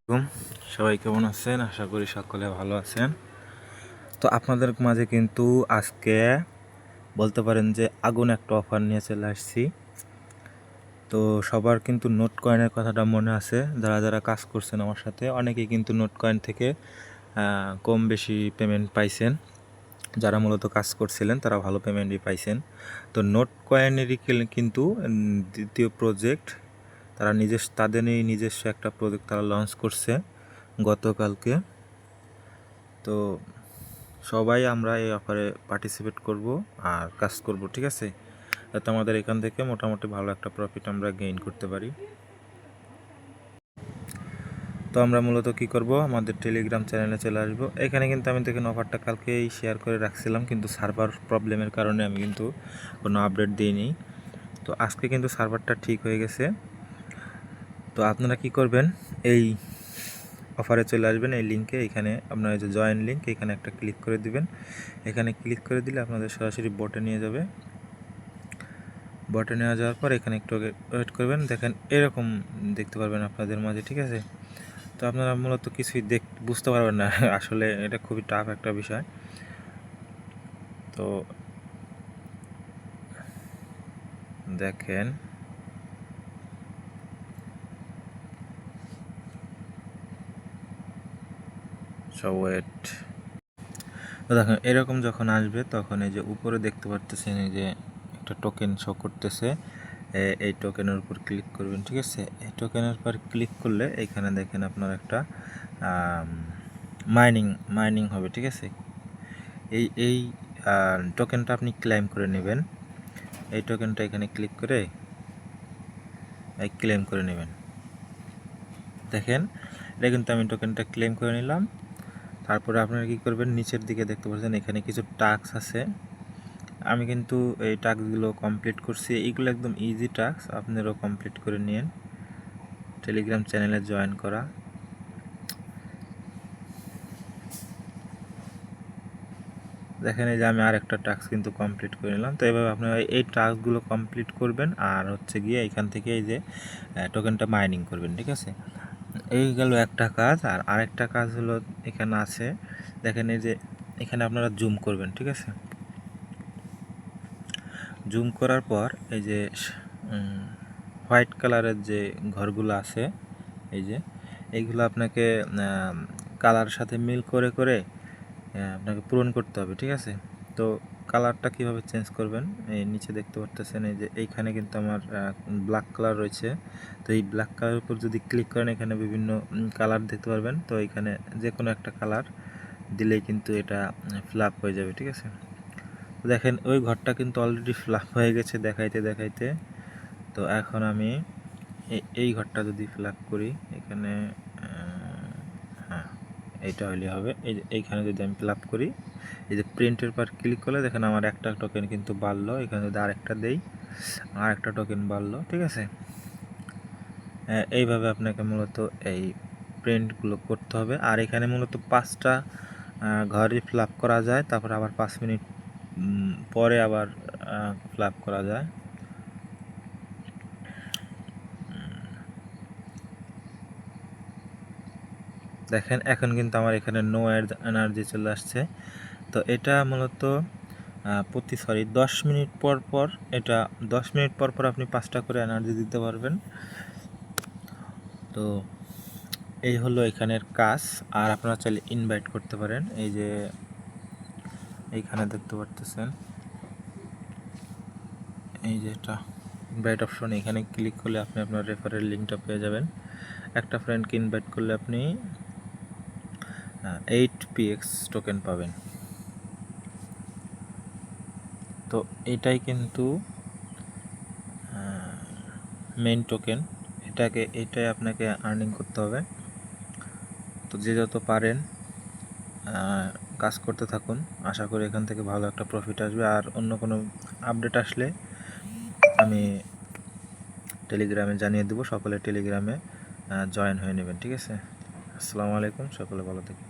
হুম, সবাই কেমন আছেন? আশা করি সকলে ভালো আছেন। তো আপনাদের মাঝে কিন্তু আজকে বলতে পারেন যে আগুন একটা অফার নিয়ে চলে আসছি। তো সবার কিন্তু নোট কয়েনের কথাটা মনে আছে, যারা যারা কাজ করছেন আমার সাথে অনেকেই কিন্তু নোট কয়েন থেকে কম বেশি পেমেন্ট পাইছেন। যারা মূলত কাজ করছিলেন তারা ভালো পেমেন্টই পাইছেন। তো নোট কয়েনেরই কিন্তু দ্বিতীয় প্রজেক্ট তারা তাদেরই নিজস্ব একটা প্রজেক্ট তারা লঞ্চ করছে গতকালকে। তো সবাই আমরা এই অফারে পার্টিসিপেট করব আর কাজ করব, ঠিক আছে, যাতে আমাদের এখান থেকে মোটামুটি ভালো একটা প্রফিট আমরা গেইন করতে পারি। তো আমরা মূলত কি করব, আমাদের টেলিগ্রাম চ্যানেলে চলে আসবো। এখানে কিন্তু আমি দেখেন অফারটা কালকেই শেয়ার করে রাখছিলাম, কিন্তু সার্ভার প্রবলেমের কারণে আমি কিন্তু কোনো আপডেট দিইনি। তো আজকে কিন্তু সার্ভারটা ঠিক হয়ে গেছে। তো আপনারা কি করবেন, এই অফারে চলে আসবেন, এই লিঙ্কে, এখানে আপনার যে জয়েন লিঙ্ক, এখানে একটা ক্লিক করে দিবেন। এখানে ক্লিক করে দিলে আপনাদের সরাসরি বোটে নিয়ে যাবে। বোটে নেওয়া যাওয়ার পর এখানে একটু ওয়েট করবেন, দেখেন এরকম দেখতে পারবেন আপনাদের মাঝে, ঠিক আছে। তো আপনারা মূলত কিছুই বুঝতে পারবেন না আসলে এটা খুবই টাফ একটা বিষয়। তো দেখেন সো ওয়েট। তো দেখেন এরকম যখন আসবে তখন এই যে উপরে দেখতে পারতেছেন এই যে একটা টোকেন শো করতেছে, এই টোকেনের উপর ক্লিক করবেন, ঠিক আছে। এই টোকেনের উপর ক্লিক করলে এখানে দেখেন আপনার একটা মাইনিং হবে, ঠিক আছে। এই টোকেনটা আপনি ক্লেম করে নেবেন। এই টোকেনটা এখানে ক্লিক করে এই ক্লেম করে নেবেন। দেখেন এটা কিন্তু আমি টোকেনটা ক্লেম করে নিলাম। তারপরে আপনারা কি করবেন, নিচের দিকে দেখতে পাচ্ছেন এখানে কিছু টাস্ক আছে। আমি কিন্তু এই টাস্কগুলো কমপ্লিট করছি, এইগুলো একদম ইজি টাস্ক, আপনারাও কমপ্লিট করে নিন। টেলিগ্রাম চ্যানেলে জয়েন করা, দেখেন এই যে আমি আরেকটা টাস্ক কিন্তু কমপ্লিট করে নিলাম। তো এভাবে আপনারা এই টাস্কগুলো কমপ্লিট করবেন আর হচ্ছে গিয়ে এখান থেকে এই যে টোকেনটা মাইনিং করবেন, ঠিক আছে। এই গেল একটা কাজ। আর আরেকটা কাজ হলো এখানে আছে, দেখেন এই যে এখানে আপনারা জুম করবেন, ঠিক আছে। জুম করার পর এই যে হোয়াইট কালারের যে ঘরগুলো আছে, এই যে এইগুলো আপনাকে কালার সাথে মিল করে করে আপনাকে পূরণ করতে হবে, ঠিক আছে। তো কালারটা কিভাবে চেঞ্জ করবেন, এই নিচে দেখতে পাচ্ছেন এই যে এইখানে কিন্তু আমার ব্ল্যাক কালার রয়েছে। তো এই ব্ল্যাক কালারের উপর যদি ক্লিক করেন এখানে বিভিন্ন কালার দেখতে পারবেন। তো এখানে যে কোনো একটা কালার দিলেই কিন্তু এটা ফিল আপ হয়ে যাবে, ঠিক আছে। দেখেন ওই ঘরটা কিন্তু অলরেডি ফিল আপ হয়ে গেছে দেখাইতে দেখাইতে। তো এখন আমি এই ঘরটা যদি ফিল আপ করি এখানে, হ্যাঁ এইটা হলে হবে। এইখানে যদি আমি ফিল আপ করি, এই যে প্রিন্টের পর ক্লিক করলে দেখেন আমার একটা টোকেন কিন্তু বাড়লো। এখানে যদি আরেকটা দেই আর একটা টোকেন বাড়লো, ঠিক আছে। এইভাবে আপনাকে মূলত এই প্রিন্টগুলো করতে হবে। আর এখানে মূলত 5টা ঘরই ফিল আপ করা যায়, তারপর আবার 5 মিনিট পরে আবার ফিল আপ করা যায়। দেখেন এখন কিন্তু আমার এখানে নো এনার্জি চলে আসছে। তো এটা মূলত প্রতি 10 মিনিট পর পর, এটা 10 মিনিট পর পর আপনি 5টা করে এনার্জি দিতে পারবেন। তো এই হলো এখানের কাজ। আর আপনারা চাইলে ইনভাইট করতে পারেন, এই যে এইখানে দেখতে পারতেছেন এই যে এটা ইনভাইট অপশন, এখানে ক্লিক করলে আপনি আপনার রেফারেল লিঙ্কটা পেয়ে যাবেন। একটা ফ্রেন্ডকে ইনভাইট করলে আপনি 8px টোকেন পাবেন। তো এটাই কিন্তু মেইন টোকেন, এটাই আপনাকে আর্নিং করতে হবে। তো যে যত পারেন কাজ করতে থাকুন, আশা করি এখান থেকে ভালো একটা প্রফিট আসবে। আর অন্য কোনো আপডেট আসলে আমি টেলিগ্রামে জানিয়ে দেবো, সকলে টেলিগ্রামে জয়েন হয়ে নেবেন, ঠিক আছে। আসসালামু আলাইকুম, সকলে ভালো থাকুন।